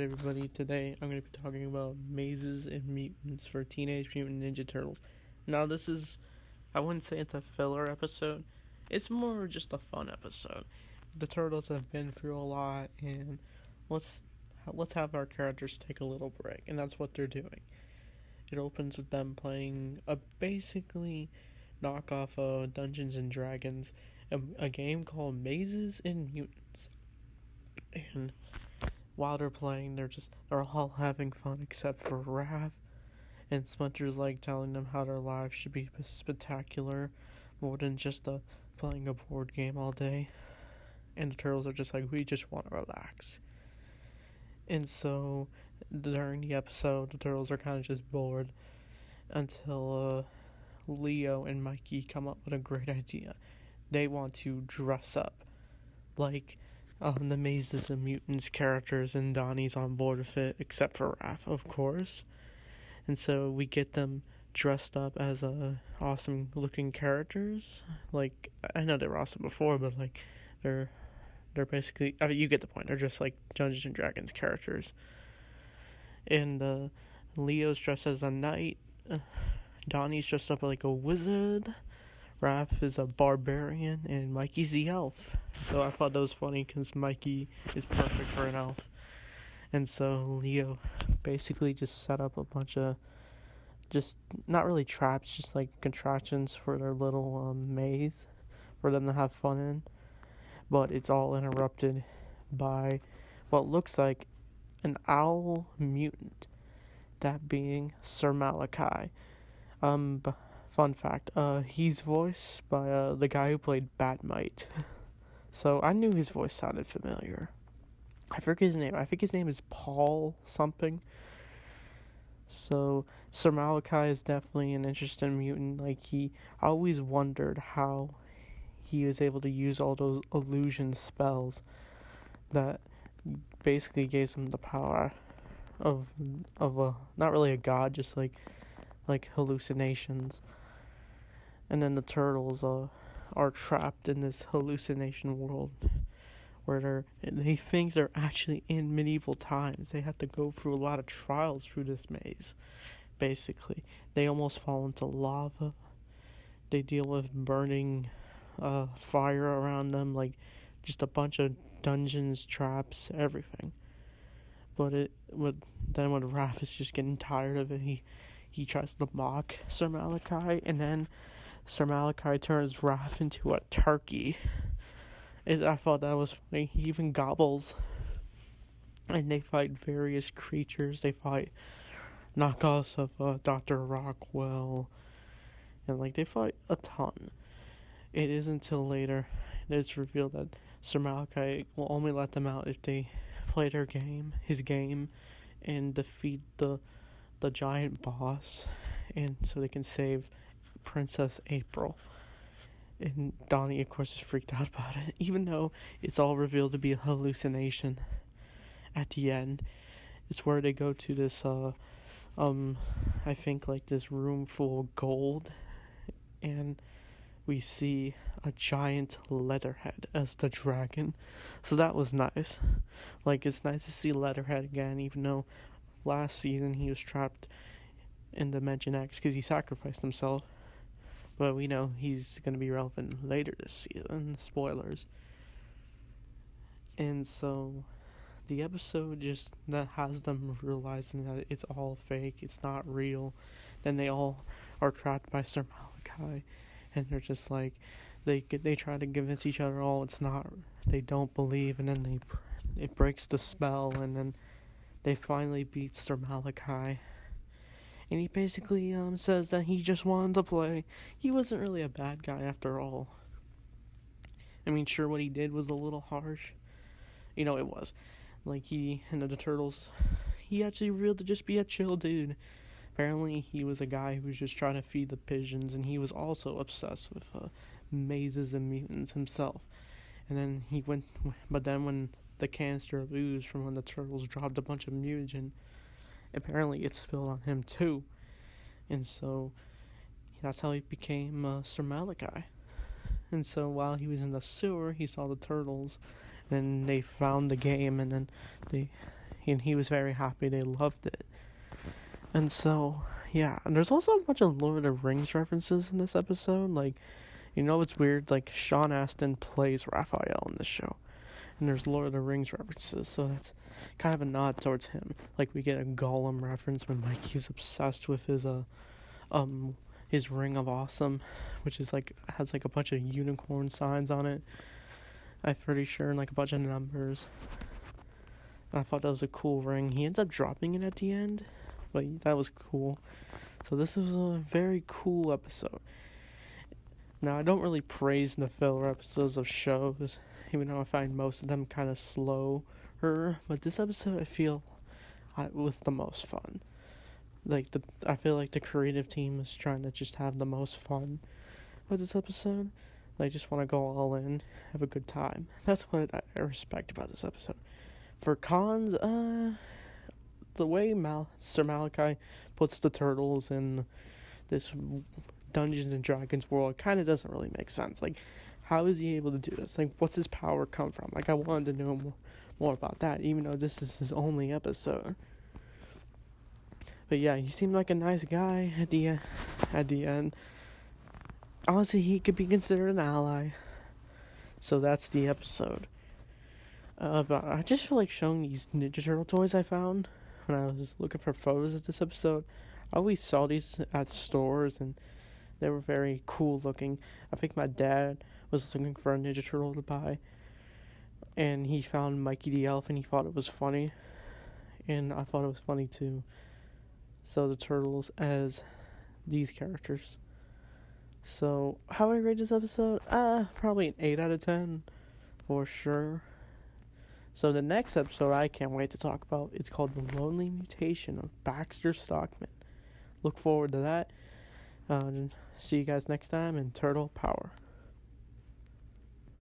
Alright everybody, today I'm going to be talking about mazes and mutants for Teenage Mutant Ninja Turtles. Now I wouldn't say it's a filler episode, it's more just a fun episode. The Turtles have been through a lot, and let's have our characters take a little break, and that's what they're doing. It opens with them playing a basically knockoff of Dungeons and Dragons, a game called Mazes and Mutants. And while they're playing, they're all having fun except for Raph, and Splinter's like telling them how their lives should be spectacular, more than just playing a board game all day. And the Turtles are just like, we just want to relax. And so during the episode, the Turtles are kind of just bored until Leo and Mikey come up with a great idea. They want to dress up like the Mazes and Mutants characters, and Donnie's on board with it, except for Raph, of course. And so we get them dressed up as awesome looking characters. Like, I know they were awesome before, but like they're basically, I mean, you get the point. They're just like Dungeons and Dragons characters. And Leo's dressed as a knight. Donnie's dressed up like a wizard. Raph is a barbarian, and Mikey's the elf. So I thought that was funny because Mikey is perfect for an elf. And so Leo basically just set up a bunch of, just not really traps, just like contractions for their little maze for them to have fun in. But it's all interrupted by what looks like an owl mutant, that being Sir Malachi. Fun fact, he's voiced by the guy who played Batmite. So I knew his voice sounded familiar. I forget his name. I think his name is Paul something. So Sir Malachi is definitely an interesting mutant. Like, I always wondered how he was able to use all those illusion spells that basically gave him the power of a, not really a god, just like hallucinations. And then the Turtles are trapped in this hallucination world where they think they're actually in medieval times. They have to go through a lot of trials through this maze. Basically, they almost fall into lava. They deal with burning fire around them, like just a bunch of dungeons, traps, everything. But then when Raph is just getting tired of it, he tries to mock Sir Malachi, and then Sir Malachi turns Raph into a turkey. I thought that was funny. He even gobbles. And they fight various creatures. They fight knockoffs of Dr. Rockwell. And like, they fight a ton. It isn't until later that it's revealed that Sir Malachi will only let them out if they play his game, and defeat the giant boss, and so they can save Princess April. And Donnie, of course, is freaked out about it, even though it's all revealed to be a hallucination. At the end, it's where they go to this, I think like this room full of gold, and we see a giant Leatherhead as the dragon. So that was nice. Like, it's nice to see Leatherhead again, even though last season he was trapped in Dimension X because he sacrificed himself. But we know he's going to be relevant later this season. Spoilers. And so the episode just that has them realizing that it's all fake, it's not real. Then they all are trapped by Sir Malachi, and they're just like, they try to convince each other, oh, it's not, they don't believe, and then it breaks the spell, and then they finally beat Sir Malachi. And he basically says that he just wanted to play. He wasn't really a bad guy after all. I mean, sure, what he did was a little harsh. You know, it was. Like, he and the Turtles, he actually revealed to just be a chill dude. Apparently, he was a guy who was just trying to feed the pigeons, and he was also obsessed with mazes and mutants himself. And then but then when the canister of ooze from when the Turtles dropped a bunch of mutagen, apparently it spilled on him too. And so that's how he became Sir Malachi. And so while he was in the sewer, he saw the Turtles, and they found the game, and then and he was very happy. They loved it. And so, yeah. And there's also a bunch of Lord of the Rings references in this episode. Like, it's weird? Like, Sean Astin plays Raphael in this show. And there's Lord of the Rings references, so that's kind of a nod towards him. Like, we get a Gollum reference when Mikey's obsessed with his Ring of Awesome, which is like, has like a bunch of unicorn signs on it. I'm pretty sure, and like a bunch of numbers. I thought that was a cool ring. He ends up dropping it at the end, but that was cool. So this is a very cool episode. Now, I don't really praise the filler episodes of shows, even though I find most of them kind of slower. But this episode, I feel, was the most fun. I feel like the creative team is trying to just have the most fun with this episode. They just want to go all in, have a good time. That's what I respect about this episode. For cons, the way Sir Malachi puts the turtles in this Dungeons and Dragons world kind of doesn't really make sense. Like, how is he able to do this? Like, what's his power come from? Like, I wanted to know more about that, even though this is his only episode. But yeah, he seemed like a nice guy at the end. Honestly, he could be considered an ally. So that's the episode. But I just feel like showing these Ninja Turtle toys I found when I was looking for photos of this episode. I always saw these at stores, and they were very cool looking. I think my dad was looking for a Ninja Turtle to buy, and he found Mikey the Elf, and he thought it was funny, and I thought it was funny too. So the turtles as these characters. So how would I rate this episode? Probably an 8 out of 10 for sure. So the next episode I can't wait to talk about. It's called The Lonely Mutation of Baxter Stockman. Look forward to that. See you guys next time in Turtle Power.